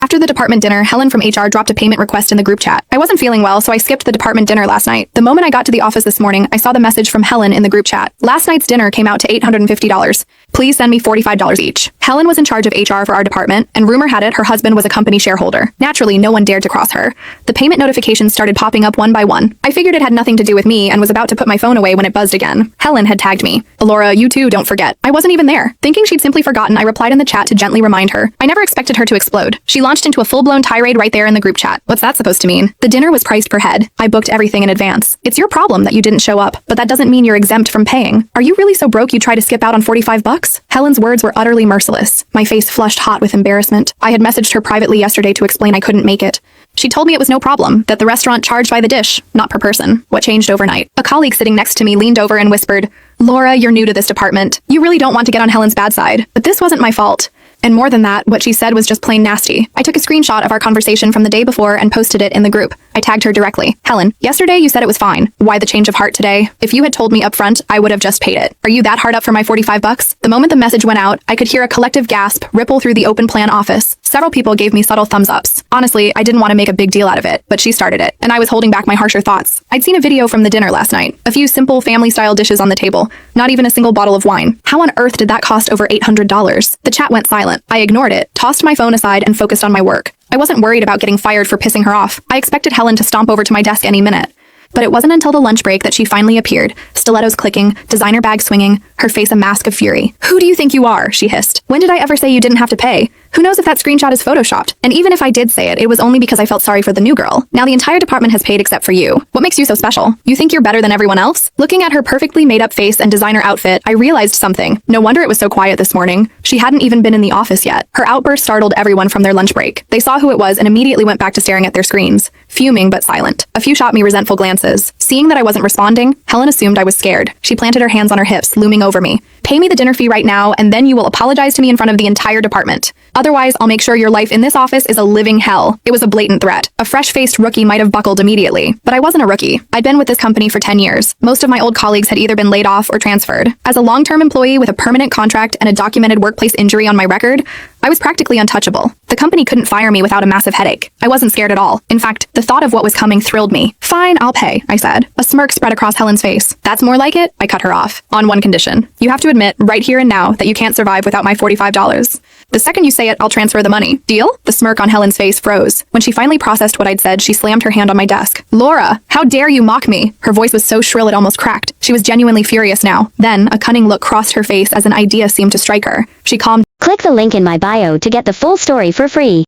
After the department dinner, Helen from HR dropped a payment request in the group chat. I wasn't feeling well, so I skipped the department dinner last night. The moment I got to the office this morning, I saw the message from Helen in the group chat. Last night's dinner came out to $850. Please send me $45 each. Helen was in charge of HR for our department, and rumor had it her husband was a company shareholder. Naturally, no one dared to cross her. The payment notifications started popping up one by one. I figured it had nothing to do with me and was about to put my phone away when it buzzed again. Helen had tagged me. Laura, you too, don't forget. I wasn't even there. Thinking she'd simply forgotten, I replied in the chat to gently remind her. I never expected her to explode. She launched into a full-blown tirade right there in the group chat. What's that supposed to mean? The dinner was priced per head. I booked everything in advance. It's your problem that you didn't show up, but that doesn't mean you're exempt from paying. Are you really so broke you try to skip out on $45? Helen's words were utterly merciless. My face flushed hot with embarrassment. I had messaged her privately yesterday to explain I couldn't make it. She told me it was no problem, that the restaurant charged by the dish, not per person. What changed overnight? A colleague sitting next to me leaned over and whispered, Laura, you're new to this department. You really don't want to get on Helen's bad side, but this wasn't my fault. And more than that, what she said was just plain nasty. I took a screenshot of our conversation from the day before and posted it in the group. I tagged her directly. Helen, yesterday you said it was fine. Why the change of heart today? If you had told me up front, I would have just paid it. Are you that hard up for my $45? The moment the message went out, I could hear a collective gasp ripple through the open plan office. Several people gave me subtle thumbs ups. Honestly, I didn't want to make a big deal out of it, but she started it, and I was holding back my harsher thoughts. I'd seen a video from the dinner last night. A few simple family-style dishes on the table. Not even a single bottle of wine. How on earth did that cost over $800? The chat went silent. I ignored it, tossed my phone aside, and focused on my work. I wasn't worried about getting fired for pissing her off. I expected Helen to stomp over to my desk any minute. But it wasn't until the lunch break that she finally appeared, stilettos clicking, designer bag swinging, her face a mask of fury. Who do you think you are? She hissed. When did I ever say you didn't have to pay? Who knows if that screenshot is photoshopped? And even if I did say it, it was only because I felt sorry for the new girl. Now the entire department has paid except for you. What makes you so special? You think you're better than everyone else? Looking at her perfectly made-up face and designer outfit, I realized something. No wonder it was so quiet this morning. She hadn't even been in the office yet. Her outburst startled everyone from their lunch break. They saw who it was and immediately went back to staring at their screens, fuming but silent. A few shot me resentful glances. Seeing that I wasn't responding, Helen assumed I was scared. She planted her hands on her hips, looming over me. Pay me the dinner fee right now, and then you will apologize to me in front of the entire department. Otherwise, I'll make sure your life in this office is a living hell. It was a blatant threat. A fresh-faced rookie might have buckled immediately. But I wasn't a rookie. I'd been with this company for 10 years. Most of my old colleagues had either been laid off or transferred. As a long-term employee with a permanent contract and a documented workplace injury on my record, I was practically untouchable. The company couldn't fire me without a massive headache. I wasn't scared at all. In fact, the thought of what was coming thrilled me. Fine, I'll pay, I said. A smirk spread across Helen's face. That's more like it? I cut her off. On one condition. You have to admit, right here and now, that you can't survive without my $45. The second you say it, I'll transfer the money. Deal? The smirk on Helen's face froze. When she finally processed what I'd said, she slammed her hand on my desk. Laura, how dare you mock me? Her voice was so shrill it almost cracked. She was genuinely furious now. Then, a cunning look crossed her face as an idea seemed to strike her. She calmed. Click the link in my bio to get the full story for free.